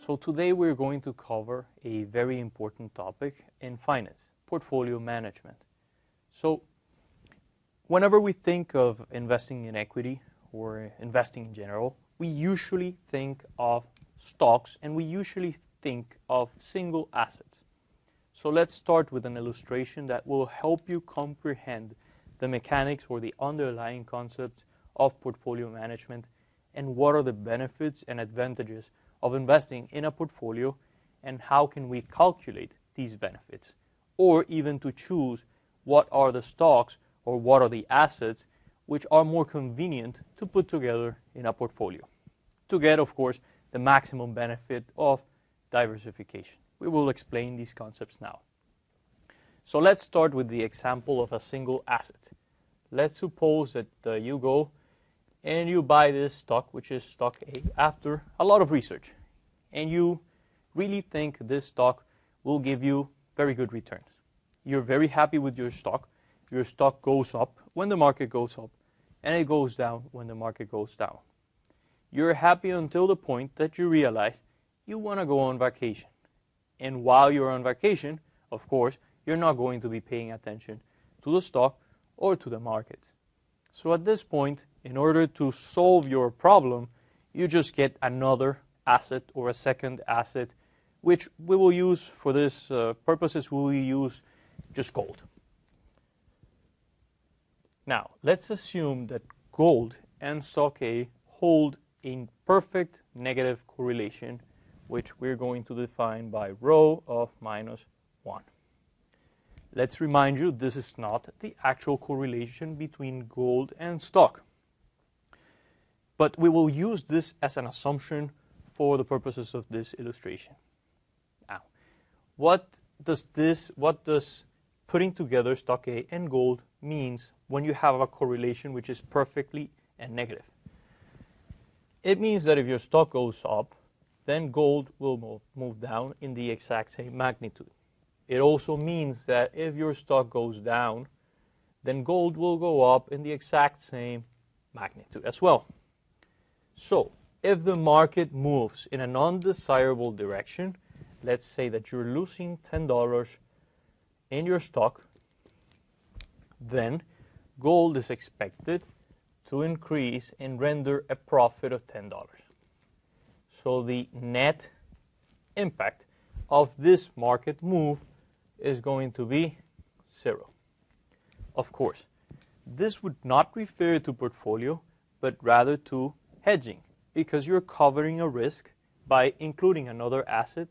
So today we're going to cover a very important topic in finance, portfolio management. So whenever we think of investing in equity or investing in general, we usually think of stocks and we usually think of single assets. So let's start with an illustration that will help you comprehend the mechanics or the underlying concepts of portfolio management and what are the benefits and advantages of investing in a portfolio and how can we calculate these benefits, or even to choose what are the stocks or what are the assets which are more convenient to put together in a portfolio to get, of course, the maximum benefit of diversification. We will explain these concepts now. So let's start with the example of a single asset. Let's suppose that you go and you buy this stock, which is stock A, after a lot of research. And you really think this stock will give you very good returns. You're very happy with your stock. Your stock goes up when the market goes up, and it goes down when the market goes down. You're happy until the point that you realize you want to go on vacation. And while you're on vacation, of course, you're not going to be paying attention to the stock or to the market. So at this point, in order to solve your problem, you just get another asset or a second asset, which we will use for this purposes, we will use just gold. Now, let's assume that gold and stock A hold a perfect negative correlation, which we're going to define by rho of minus 1. Let's remind you, this is not the actual correlation between gold and stock. But we will use this as an assumption for the purposes of this illustration. Now, what does putting together stock A and gold means when you have a correlation which is perfectly and negative? It means that if your stock goes up, then gold will move down in the exact same magnitude. It also means that if your stock goes down, then gold will go up in the exact same magnitude as well. So, if the market moves in an undesirable direction, let's say that you're losing $10 in your stock, then gold is expected to increase and render a profit of $10. So the net impact of this market move is going to be 0. Of course, this would not refer to portfolio, but rather to hedging, because you're covering a risk by including another asset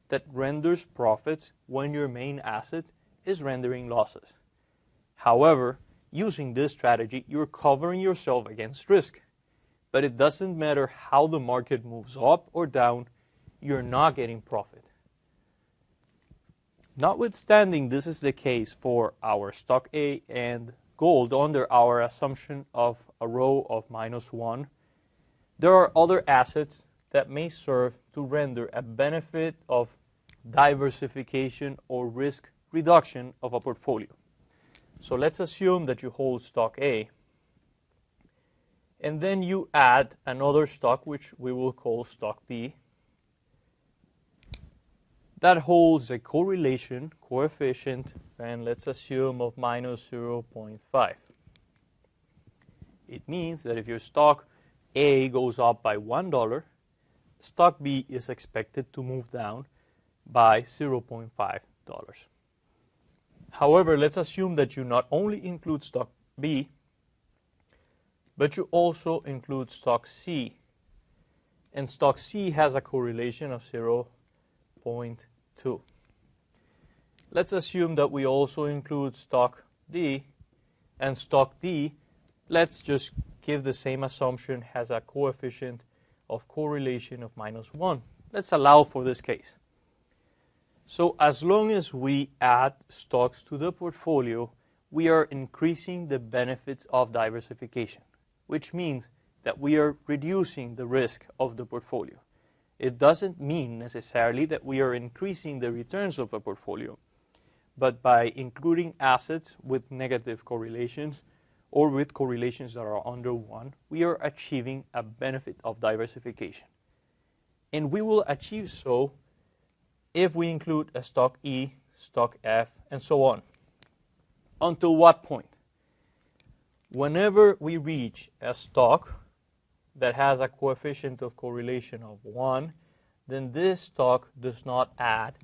that renders profits when your main asset is rendering losses. However, using this strategy, you're covering yourself against risk. But it doesn't matter how the market moves up or down, you're not getting profit. Notwithstanding this is the case for our stock A and gold under our assumption of a rho of minus 1, there are other assets that may serve to render a benefit of diversification or risk reduction of a portfolio. So let's assume that you hold stock A, and then you add another stock, which we will call stock B, that holds a correlation coefficient, and let's assume of minus 0.5. It means that if your stock A goes up by $1, stock B is expected to move down by $0.5. However, let's assume that you not only include stock B, but you also include stock C. And stock C has a correlation of 0.2. Let's assume that we also include stock D, and stock D, let's just give the same assumption, has a coefficient of correlation of minus 1. Let's allow for this case. So as long as we add stocks to the portfolio, we are increasing the benefits of diversification, which means that we are reducing the risk of the portfolio. It doesn't mean necessarily that we are increasing the returns of a portfolio, but by including assets with negative correlations or with correlations that are under 1, we are achieving a benefit of diversification. And we will achieve so if we include a stock E, stock F, and so on. Until what point? Whenever we reach a stock that has a coefficient of correlation of 1, then this stock does not add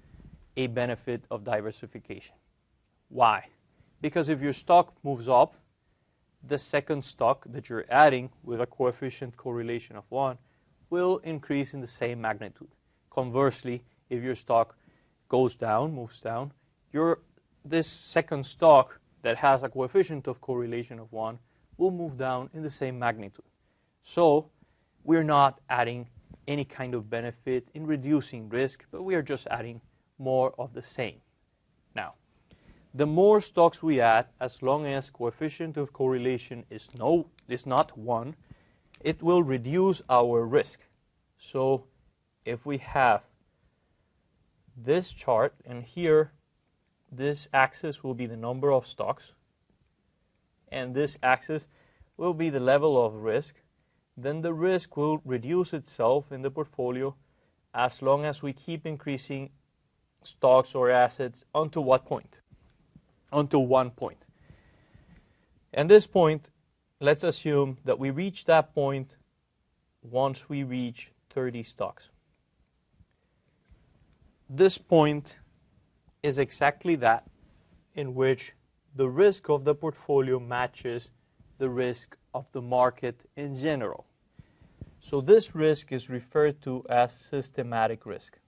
a benefit of diversification. Why? Because if your stock moves up, the second stock that you're adding with a coefficient correlation of 1 will increase in the same magnitude. Conversely, if your stock goes down, moves down, this second stock that has a coefficient of correlation of 1 will move down in the same magnitude. So we're not adding any kind of benefit in reducing risk, but we are just adding more of the same. Now, the more stocks we add, as long as coefficient of correlation is not 1, it will reduce our risk. So if we have this chart, and here this axis will be the number of stocks, and this axis will be the level of risk, then the risk will reduce itself in the portfolio as long as we keep increasing stocks or assets until what point? Until one point. And this point, let's assume that we reach that point once we reach 30 stocks. This point is exactly that in which the risk of the portfolio matches the risk of the market in general. So this risk is referred to as systematic risk.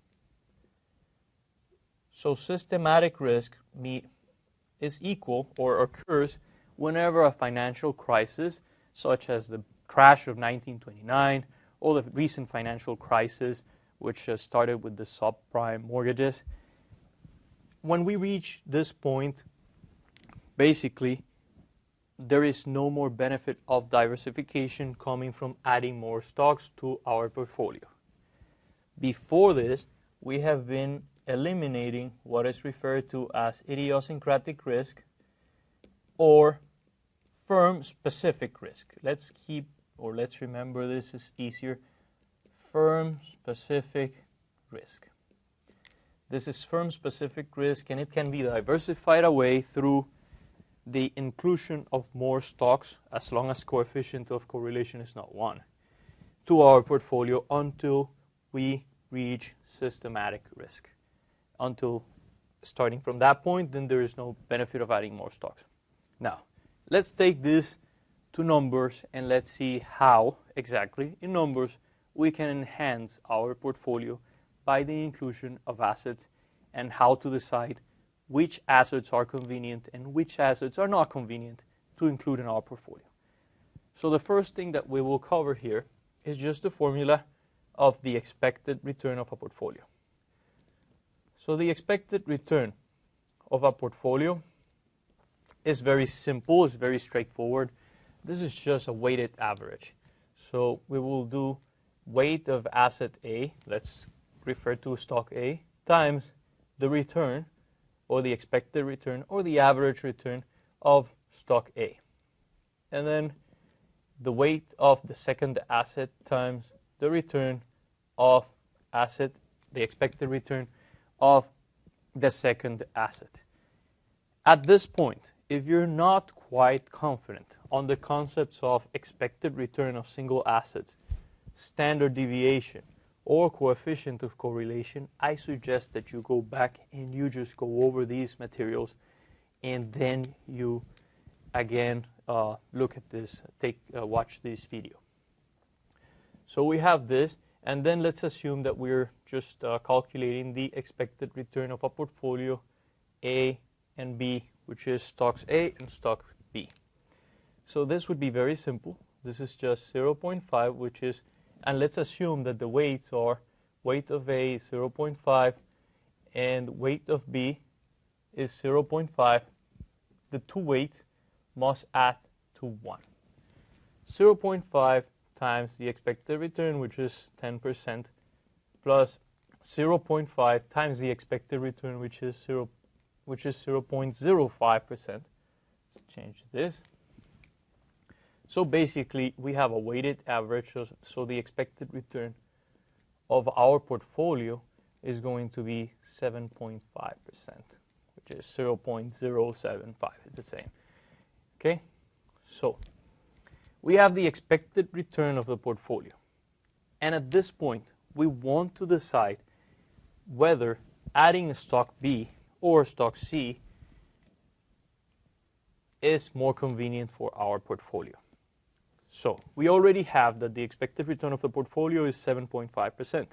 So systematic risk is equal or occurs whenever a financial crisis, such as the crash of 1929 or the recent financial crisis, which started with the subprime mortgages. When we reach this point, basically, there is no more benefit of diversification coming from adding more stocks to our portfolio. Before this, we have been eliminating what is referred to as idiosyncratic risk or firm-specific risk. Let's remember this is easier. Firm-specific risk. This is firm-specific risk, and it can be diversified away through the inclusion of more stocks, as long as coefficient of correlation is not 1, to our portfolio until we reach systematic risk. Until starting from that point, then there is no benefit of adding more stocks. Now, let's take this to numbers and let's see how exactly in numbers we can enhance our portfolio by the inclusion of assets and how to decide which assets are convenient and which assets are not convenient to include in our portfolio. So the first thing that we will cover here is just the formula of the expected return of a portfolio. So the expected return of a portfolio is very simple, it's very straightforward. This is just a weighted average. So we will do weight of asset A, let's refer to stock A, times the return or the expected return or the average return of stock A. And then the weight of the second asset times the return of asset, the expected return of the second asset. At this point, if you're not quite confident on the concepts of expected return of single assets, standard deviation, or coefficient of correlation, I suggest that you go back and you just go over these materials and then you again look at this, watch this video. So we have this, and then let's assume that we're just calculating the expected return of a portfolio A and B, which is stocks A and stock B. So this would be very simple. This is just 0.5, which is, and let's assume that the weights are weight of A is 0.5 and weight of B is 0.5. The two weights must add to 1. 0.5 times the expected return, which is 10%, plus 0.5 times the expected return, which is 0.05%. Let's change this. So basically, we have a weighted average, so the expected return of our portfolio is going to be 7.5%, which is 0.075. It's the same. Okay? So we have the expected return of the portfolio. And at this point, we want to decide whether adding stock B or stock C is more convenient for our portfolio. So we already have that the expected return of the portfolio is 7.5%.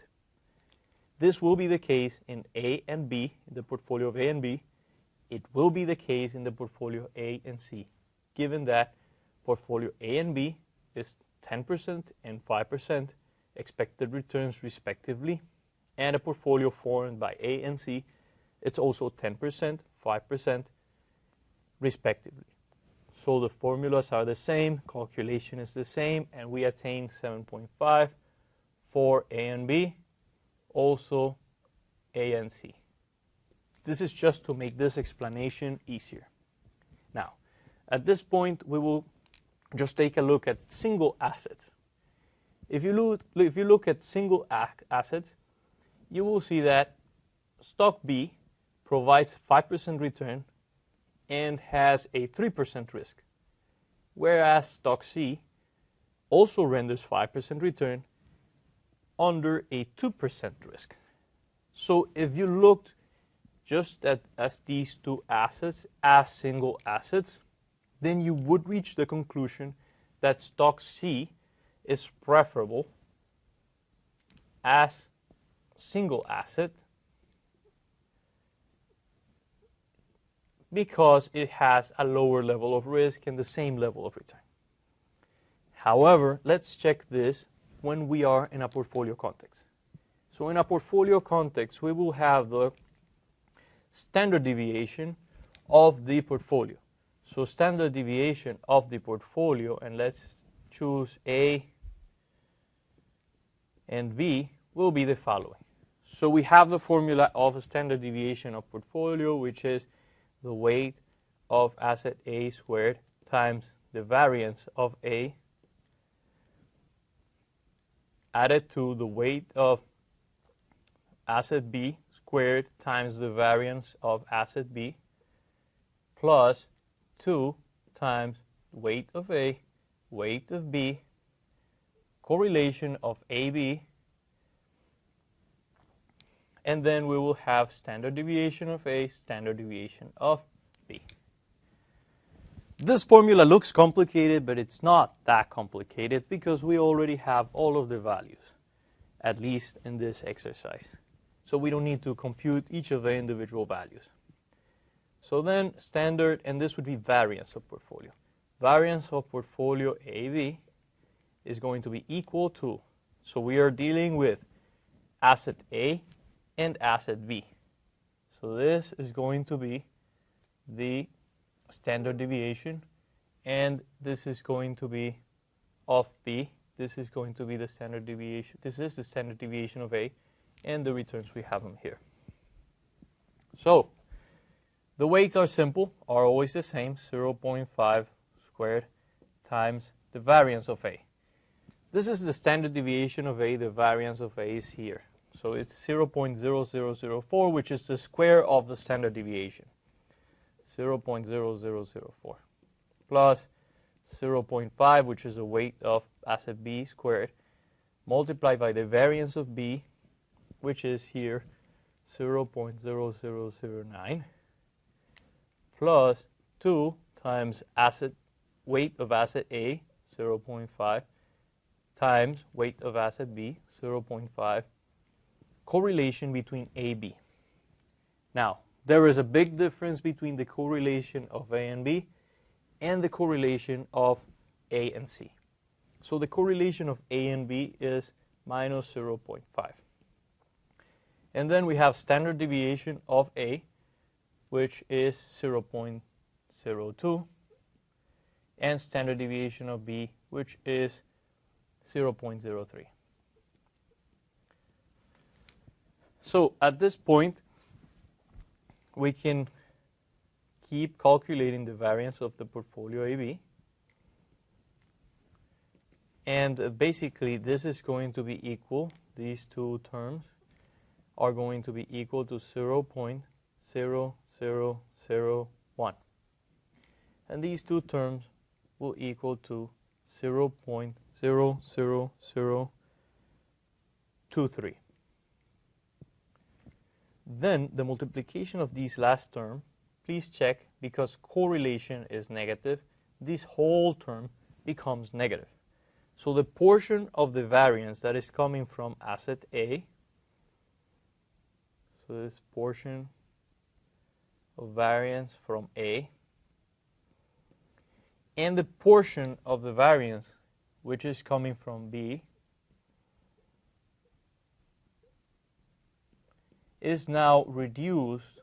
This will be the case in A and B, in the portfolio of A and B. It will be the case in the portfolio A and C, given that portfolio A and B is 10% and 5% expected returns respectively, and a portfolio formed by A and C, it's also 10%, 5% respectively. So the formulas are the same, calculation is the same, and we attain 7.5 for A and B, also A and C. This is just to make this explanation easier. Now, at this point, we will just take a look at single assets. If you look at single assets, you will see that stock B provides 5% return and has a 3% risk, whereas stock C also renders 5% return under a 2% risk. So if you looked just at these two assets as single assets, then you would reach the conclusion that stock C is preferable as single asset because it has a lower level of risk and the same level of return. However, let's check this when we are in a portfolio context. So in a portfolio context, we will have the standard deviation of the portfolio. So standard deviation of the portfolio, and let's choose A and B, will be the following. So we have the formula of a standard deviation of portfolio, which is the weight of asset A squared times the variance of A added to the weight of asset B squared times the variance of asset B plus 2 times weight of A, weight of B, correlation of AB, and then we will have standard deviation of A, standard deviation of B. This formula looks complicated, but it's not that complicated because we already have all of the values, at least in this exercise. So we don't need to compute each of the individual values. So then standard, and this would be variance of portfolio. Variance of portfolio AB is going to be equal to, so we are dealing with asset A and asset B. So this is going to be the standard deviation, and this is going to be of B. This is going to be the standard deviation. This is the standard deviation of A, and the returns we have them here. So the weights are simple, are always the same, 0.5 squared times the variance of A. This is the standard deviation of A, the variance of A is here. So it's 0.0004, which is the square of the standard deviation. 0.0004 plus 0.5, which is the weight of asset B squared, multiplied by the variance of B, which is here 0.0009, plus 2 times weight of asset A, 0.5, times weight of asset B, 0.5, correlation between AB. Now, there is a big difference between the correlation of A and B and the correlation of A and C. So the correlation of A and B is minus 0.5. And then we have standard deviation of A, which is 0.02, and standard deviation of B, which is 0.03. So at this point, we can keep calculating the variance of the portfolio AB. And basically, this is going to be equal, these two terms are going to be equal to 0.0001. And these two terms will equal to 0.00023. Then the multiplication of these last term, please check, because correlation is negative, this whole term becomes negative. So the portion of the variance that is coming from asset A, so this portion of variance from A, and the portion of the variance which is coming from B is now reduced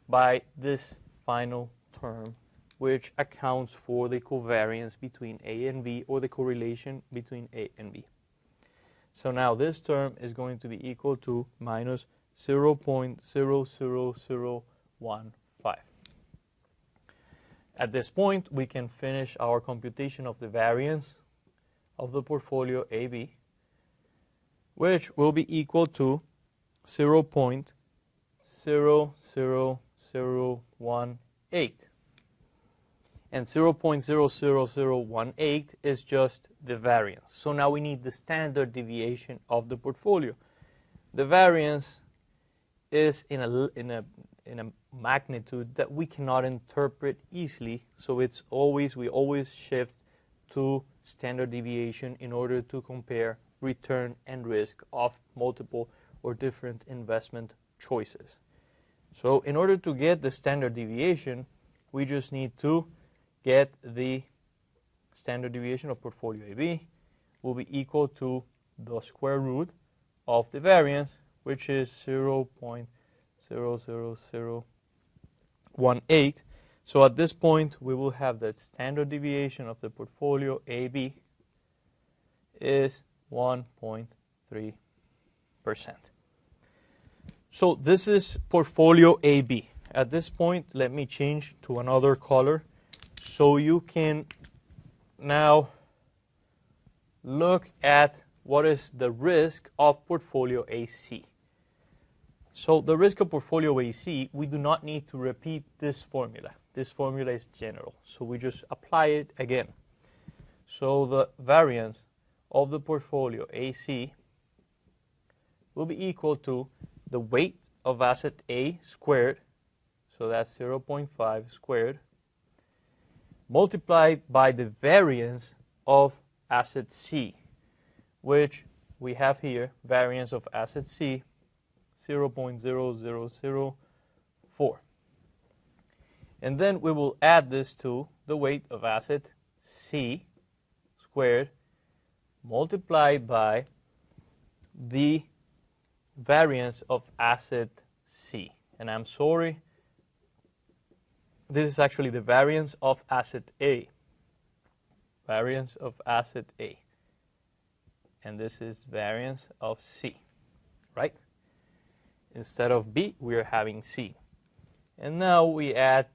by this final term, which accounts for the covariance between A and B, or the correlation between A and B. So now this term is going to be equal to minus 0.00015. At this point, we can finish our computation of the variance of the portfolio AB, which will be equal to 0.00018. And 0.00018 is just the variance. So now we need the standard deviation of the portfolio. The variance is in a magnitude that we cannot interpret easily, so we always shift to standard deviation in order to compare return and risk of multiple or different investment choices. So in order to get the standard deviation, we just need to get the standard deviation of portfolio AB will be equal to the square root of the variance, which is 0.00018. So at this point, we will have that standard deviation of the portfolio AB is 1.3%. So this is portfolio AB. At this point, let me change to another color so you can now look at what is the risk of portfolio AC. So the risk of portfolio AC, we do not need to repeat this formula. This formula is general, so we just apply it again. So the variance of the portfolio AC will be equal to the weight of asset A squared, so that's 0.5 squared, multiplied by the variance of asset C, which we have here, variance of asset C, 0.0004. And then we will add this to the weight of asset C squared multiplied by the variance of asset C. And I'm sorry, this is actually the variance of asset A. Variance of asset A. And this is variance of C, right? Instead of B, we are having C. And now we add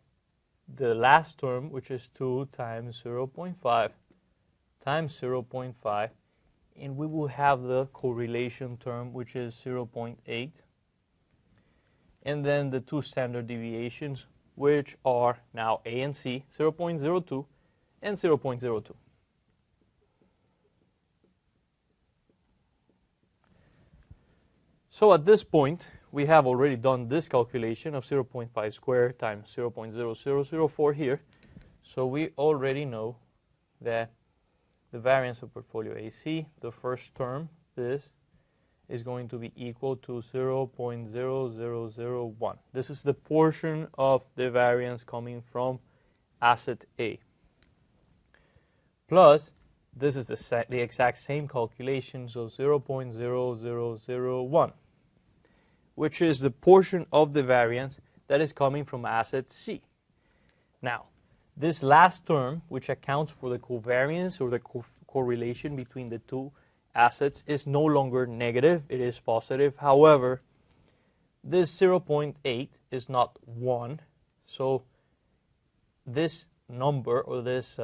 the last term, which is 2 times 0.5 times 0.5, and we will have the correlation term, which is 0.8, and then the two standard deviations, which are now A and C, 0.02 and 0.02. So at this point, we have already done this calculation of 0.5 squared times 0.0004 here. So we already know that the variance of portfolio AC, the first term, this, is going to be equal to 0.0001. This is the portion of the variance coming from asset A. Plus, this is the exact same calculation, so 0.0001, which is the portion of the variance that is coming from asset C. Now, this last term, which accounts for the covariance or the correlation between the two assets, is no longer negative, it is positive. However, this 0.8 is not 1, so this number or this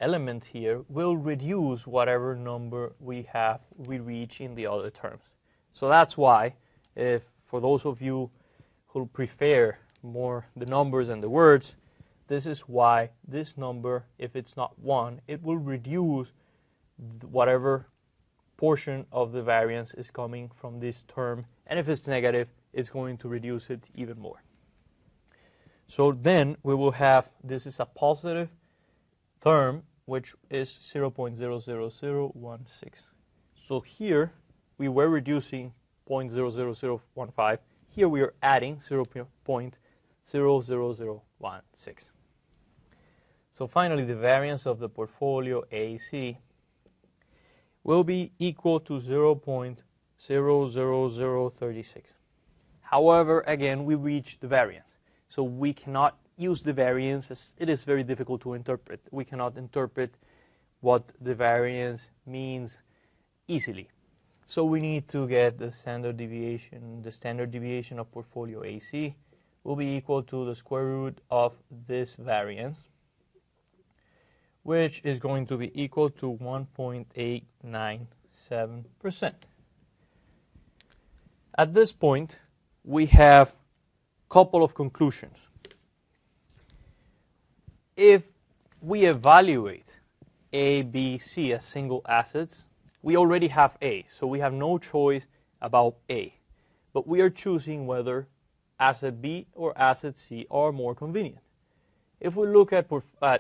element here will reduce whatever number we reach in the other terms. So that's why, if for those of you who prefer more the numbers and the words, this is why this number, if it's not 1, it will reduce whatever portion of the variance is coming from this term, and if it's negative, it's going to reduce it even more. So then we will have, this is a positive term, which is 0.00016. So here we were reducing 0.00015. Here we are adding 0.00016. So finally, the variance of the portfolio AC will be equal to 0.00036. However, again, we reach the variance. So we cannot use the variance, as it is very difficult to interpret. We cannot interpret what the variance means easily. So we need to get the standard deviation. The standard deviation of portfolio AC will be equal to the square root of this variance, which is going to be equal to 1.897%. At this point, we have a couple of conclusions. If we evaluate A, B, C as single assets, we already have A, so we have no choice about A. But we are choosing whether asset B or asset C are more convenient. If we look at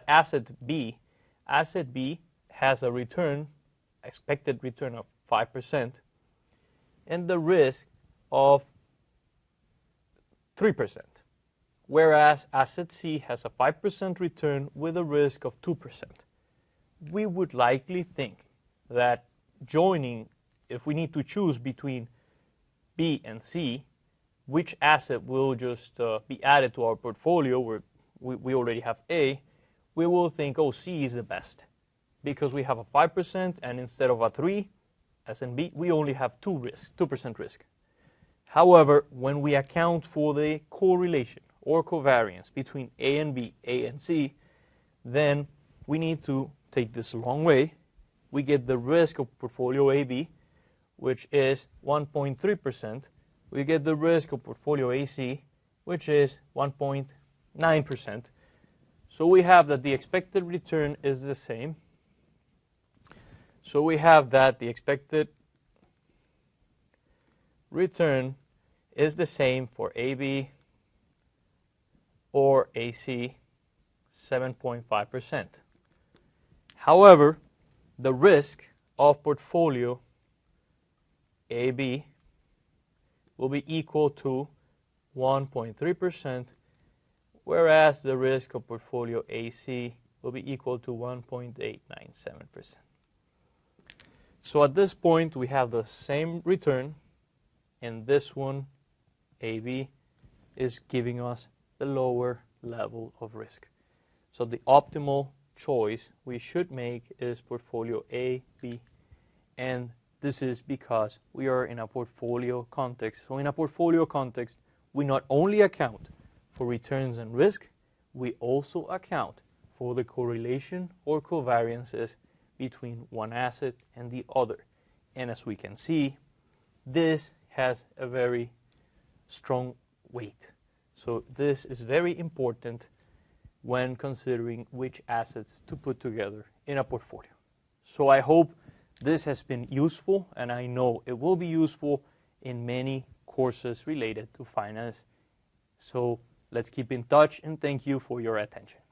asset B has a return, expected return of 5%, and the risk of 3%, whereas asset C has a 5% return with a risk of 2%. We would likely think that joining, if we need to choose between B and C, which asset will just be added to our portfolio where we already have A, we will think, oh, C is the best because we have a 5%, and instead of a 3, as in B, we only have 2% risk. However, when we account for the correlation or covariance between A and B, A and C, then we need to take this a long way. We get the risk of portfolio AB, which is 1.3%. We get the risk of portfolio AC, which is 1.9%. So we have that the expected return is the same. So we have that the expected return is the same for AB or AC, 7.5%. However, the risk of portfolio AB will be equal to 1.3%, whereas the risk of portfolio AC will be equal to 1.897%. So at this point, we have the same return, and this one, AB, is giving us the lower level of risk. So the optimal choice we should make is portfolio A, B, and this is because we are in a portfolio context. So in a portfolio context, we not only account for returns and risk, we also account for the correlation or covariances between one asset and the other. And as we can see, this has a very strong weight. So this is very important when considering which assets to put together in a portfolio. So I hope this has been useful, and I know it will be useful in many courses related to finance. So let's keep in touch, and thank you for your attention.